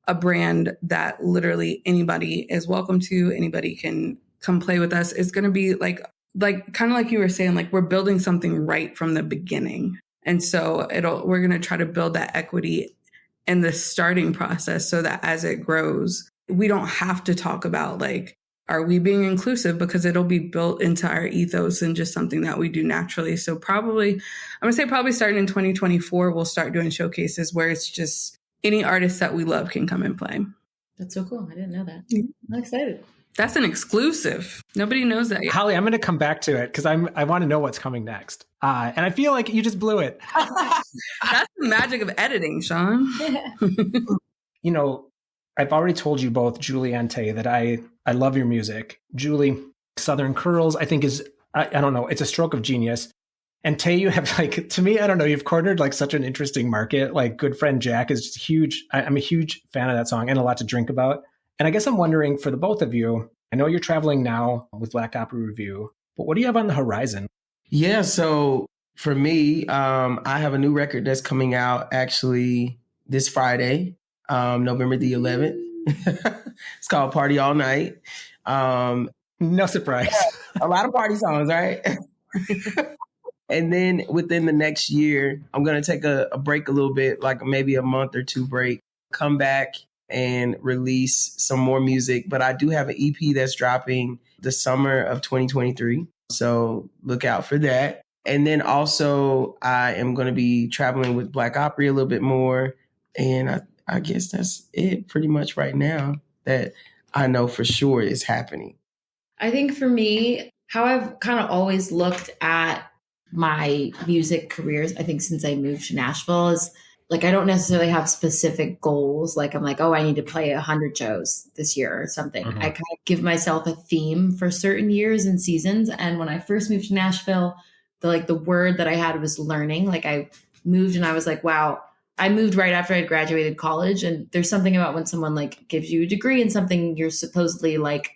a brand that literally anybody is welcome to. Anybody can come play with us. It's going to be like kind of like you were saying, like we're building something right from the beginning. And so we're going to try to build that equity in the starting process so that as it grows, we don't have to talk about like, are we being inclusive? Because it'll be built into our ethos and just something that we do naturally. So probably starting in 2024, we'll start doing showcases where it's just any artist that we love can come and play. That's so cool. I didn't know that. I'm excited. That's an exclusive. Nobody knows that yet. Holly, I'm going to come back to it because I want to know what's coming next. And I feel like you just blew it. That's the magic of editing, Sean. You know, I've already told you both, Julie and Tay, that I love your music. Julie, Southern Curls, I think is, I don't know, it's a stroke of genius. And Tay, you have like, to me, I don't know, you've cornered like such an interesting market. Like Good Friend Jack is just huge. I'm a huge fan of that song and a lot to drink about. And I guess I'm wondering for the both of you, I know you're traveling now with Black Opry Review, but what do you have on the horizon? Yeah, so for me, I have a new record that's coming out actually this Friday, November the 11th. It's called Party All Night. No surprise. Yeah, a lot of party songs, right? And then within the next year, I'm going to take a break a little bit, like maybe a month or two break, come back and release some more music. But I do have an EP that's dropping the summer of 2023. So look out for that. And then also I am going to be traveling with Black Opry a little bit more. And I guess that's it pretty much right now that I know for sure is happening. I think for me, how I've kind of always looked at my music careers, I think since I moved to Nashville, is like, I don't necessarily have specific goals. Like I'm like, oh, I need to play 100 shows this year or something. Mm-hmm. I kind of give myself a theme for certain years and seasons. And when I first moved to Nashville, the word that I had was learning. Like I moved and I was like, wow, I moved right after I'd graduated college. And there's something about when someone like gives you a degree in something, you're supposedly like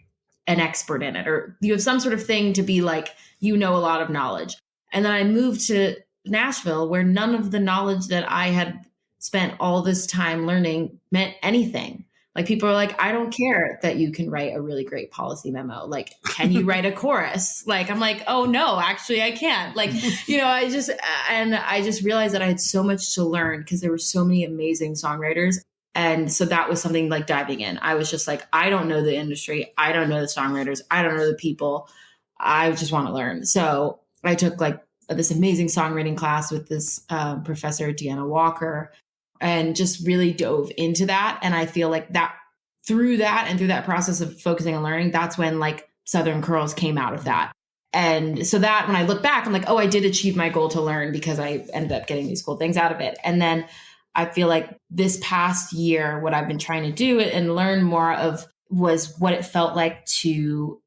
an expert in it, or you have some sort of thing to be like, you know, a lot of knowledge. And then I moved to Nashville where none of the knowledge that I had spent all this time learning meant anything. Like people are like, I don't care that you can write a really great policy memo. Like, can you write a chorus? Like, I'm like, oh no, actually I can't. Like, you know, I just realized that I had so much to learn because there were so many amazing songwriters. And so that was something like diving in. I was just like, I don't know the industry. I don't know the songwriters. I don't know the people. I just want to learn. So I took like this amazing songwriting class with this professor, Deanna Walker, and just really dove into that. And I feel like that through that process of focusing on learning, that's when like Southern Curls came out of that. And so that when I look back, I'm like, oh, I did achieve my goal to learn because I ended up getting these cool things out of it. And then I feel like this past year, what I've been trying to do and learn more of was what it felt like to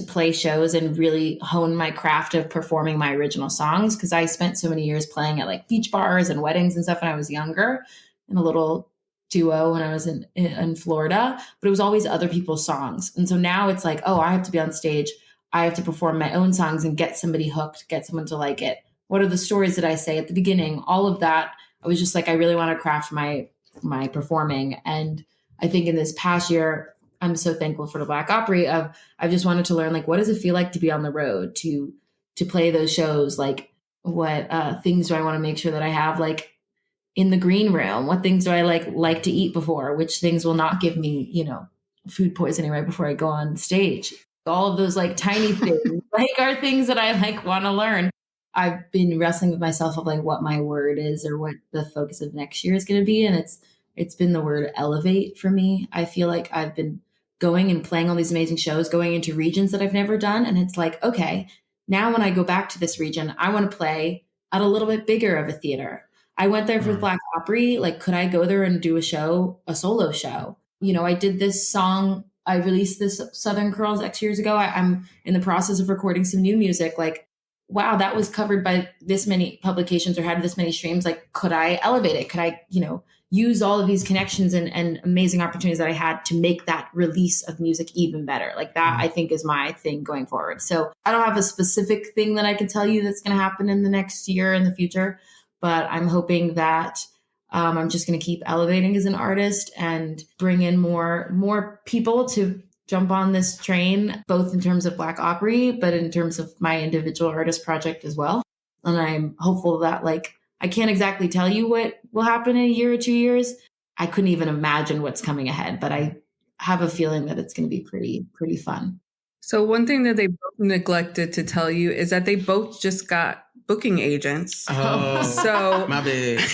play shows and really hone my craft of performing my original songs. Cause I spent so many years playing at like beach bars and weddings and stuff when I was younger, in a little duo when I was in Florida, but it was always other people's songs. And so now it's like, oh, I have to be on stage. I have to perform my own songs and get somebody hooked, get someone to like it. What are the stories that I say at the beginning? All of that. I was just like, I really want to craft my performing. And I think in this past year, I'm so thankful for the Black Opry I've just wanted to learn, like, what does it feel like to be on the road, to to play those shows? Like, what things do I want to make sure that I have like in the green room? What things do I like to eat before? Which things will not give me, food poisoning right before I go on stage? All of those like tiny things like are things that I like want to learn. I've been wrestling with myself of like what my word is or what the focus of next year is going to be. And it's been the word elevate for me. I feel like I've been going and playing all these amazing shows, going into regions that I've never done. And it's like, okay, now when I go back to this region, I want to play at a little bit bigger of a theater. I went there for Black Opry. Like, could I go there and do a solo show? I did this song. I released this Southern Curls X years ago. I'm in the process of recording some new music. Like, wow, that was covered by this many publications or had this many streams. Like, could I elevate it? Could I, use all of these connections and amazing opportunities that I had to make that release of music even better? Like that, I think, is my thing going forward. So I don't have a specific thing that I can tell you that's going to happen in the next year in the future, but I'm hoping that I'm just going to keep elevating as an artist and bring in more people to jump on this train, both in terms of Black Opry, but in terms of my individual artist project as well. And I'm hopeful that I can't exactly tell you what will happen in a year or 2 years. I couldn't even imagine what's coming ahead, but I have a feeling that it's going to be pretty fun. So one thing that they both neglected to tell you is that they both just got booking agents. Oh, so my bad.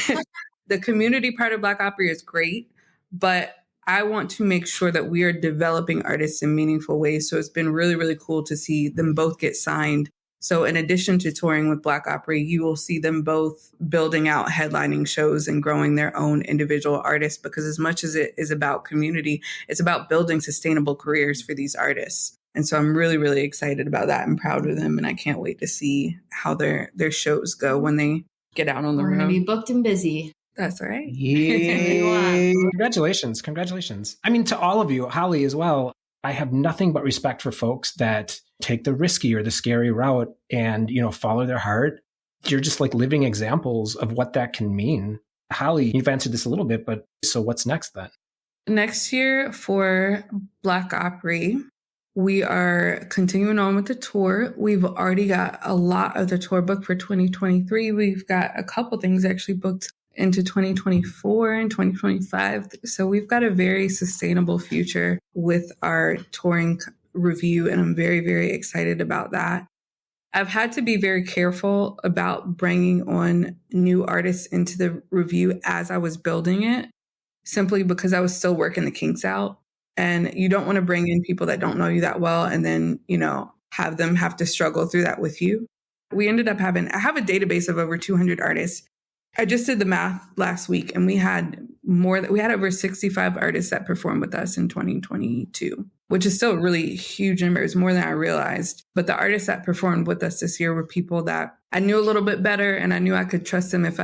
The community part of Black Opry is great, but I want to make sure that we are developing artists in meaningful ways. So it's been really, really cool to see them both get signed. So in addition to touring with Black Opry, you will see them both building out headlining shows and growing their own individual artists, because as much as it is about community, it's about building sustainable careers for these artists. And so I'm really, really excited about that and proud of them. And I can't wait to see how their shows go when they get out on the road. We're going to be booked and busy. That's all right. Yeah. Congratulations. I mean, to all of you, Holly as well, I have nothing but respect for folks that take the risky or the scary route and, follow their heart. You're just like living examples of what that can mean. Holly, you've answered this a little bit, but so what's next then? Next year for Black Opry, we are continuing on with the tour. We've already got a lot of the tour booked for 2023. We've got a couple things actually booked into 2024 and 2025. So we've got a very sustainable future with our touring review, and I'm very, very excited about that. I've had to be very careful about bringing on new artists into the review as I was building it, simply because I was still working the kinks out. And you don't want to bring in people that don't know you that well and then, have them have to struggle through that with you. We ended up I have a database of over 200 artists. I just did the math last week, and we had over 65 artists that performed with us in 2022, which is still a really huge number. It's more than I realized. But the artists that performed with us this year were people that I knew a little bit better, and I knew I could trust them. If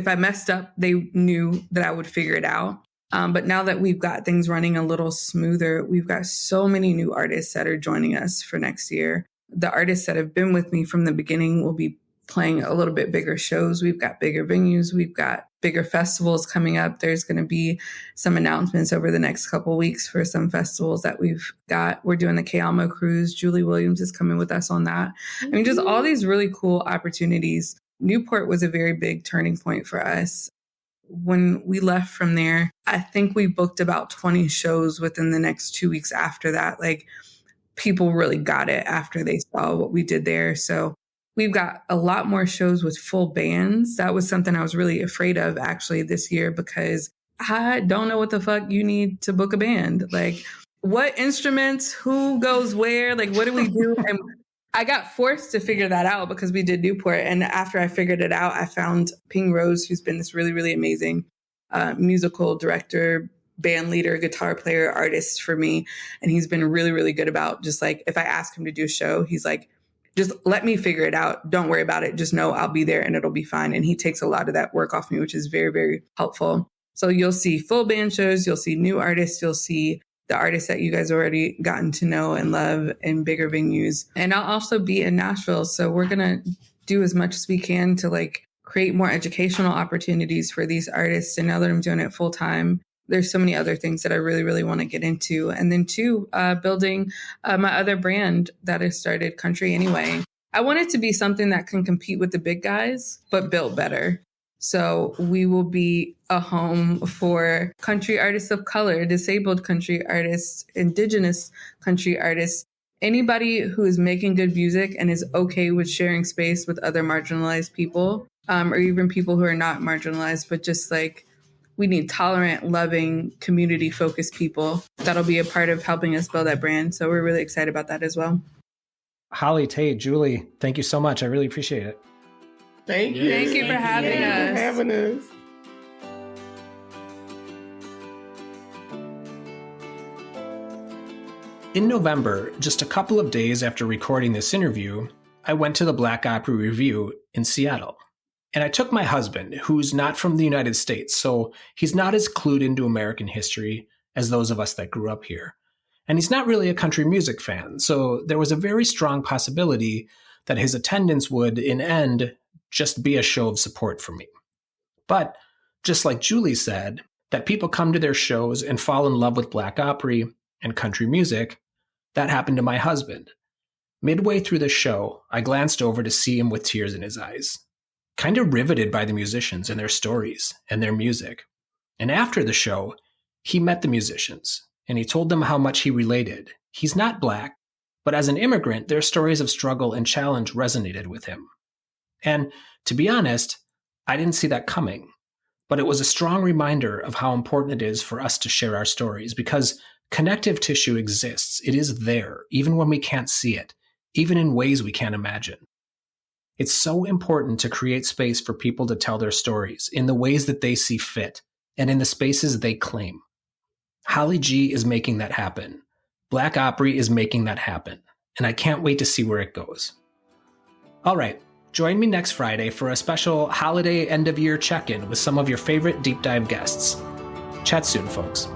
I messed up, they knew that I would figure it out. But now that we've got things running a little smoother, we've got so many new artists that are joining us for next year. The artists that have been with me from the beginning will be playing a little bit bigger shows. We've got bigger venues. We've got bigger festivals coming up. There's going to be some announcements over the next couple of weeks for some festivals that we've got. We're doing the Kayama Cruise. Julie Williams is coming with us on that. I mean, just all these really cool opportunities. Newport was a very big turning point for us. When we left from there, I think we booked about 20 shows within the next 2 weeks after that. Like, people really got it after they saw what we did there. So we've got a lot more shows with full bands. That was something I was really afraid of actually this year, because I don't know what the fuck you need to book a band. Like, what instruments, who goes where, like, what do we do? And I got forced to figure that out because we did Newport. And after I figured it out, I found Ping Rose, who's been this really, really amazing musical director, band leader, guitar player, artist for me. And he's been really, really good about just like, if I ask him to do a show, he's like, just let me figure it out. Don't worry about it. Just know I'll be there and it'll be fine. And he takes a lot of that work off me, which is very, very helpful. So you'll see full band shows. You'll see new artists. You'll see the artists that you guys already gotten to know and love in bigger venues. And I'll also be in Nashville. So we're going to do as much as we can to like create more educational opportunities for these artists. And now that I'm doing it full time, there's so many other things that I really, really want to get into. And then two, building my other brand that I started, Country Anyway. I want it to be something that can compete with the big guys, but built better. So we will be a home for country artists of color, disabled country artists, indigenous country artists, anybody who is making good music and is okay with sharing space with other marginalized people, or even people who are not marginalized, but just like, we need tolerant, loving, community-focused people that'll be a part of helping us build that brand. So we're really excited about that as well. Holly, Tate, Julie, thank you so much. I really appreciate it. Thank you. Thank you for having us. In November, just a couple of days after recording this interview, I went to the Black Opry Review in Seattle. And I took my husband, who's not from the United States, so he's not as clued into American history as those of us that grew up here. And he's not really a country music fan, so there was a very strong possibility that his attendance would, in end, just be a show of support for me. But, just like Julie said, that people come to their shows and fall in love with Black Opry and country music, that happened to my husband. Midway through the show, I glanced over to see him with tears in his eyes, kind of riveted by the musicians and their stories and their music. And after the show, he met the musicians, and he told them how much he related. He's not Black, but as an immigrant, their stories of struggle and challenge resonated with him. And to be honest, I didn't see that coming, but it was a strong reminder of how important it is for us to share our stories, because connective tissue exists. It is there, even when we can't see it, even in ways we can't imagine. It's so important to create space for people to tell their stories in the ways that they see fit and in the spaces they claim. Holly G is making that happen. Black Opry is making that happen. And I can't wait to see where it goes. All right, join me next Friday for a special holiday end-of-year check-in with some of your favorite deep dive guests. Chat soon, folks.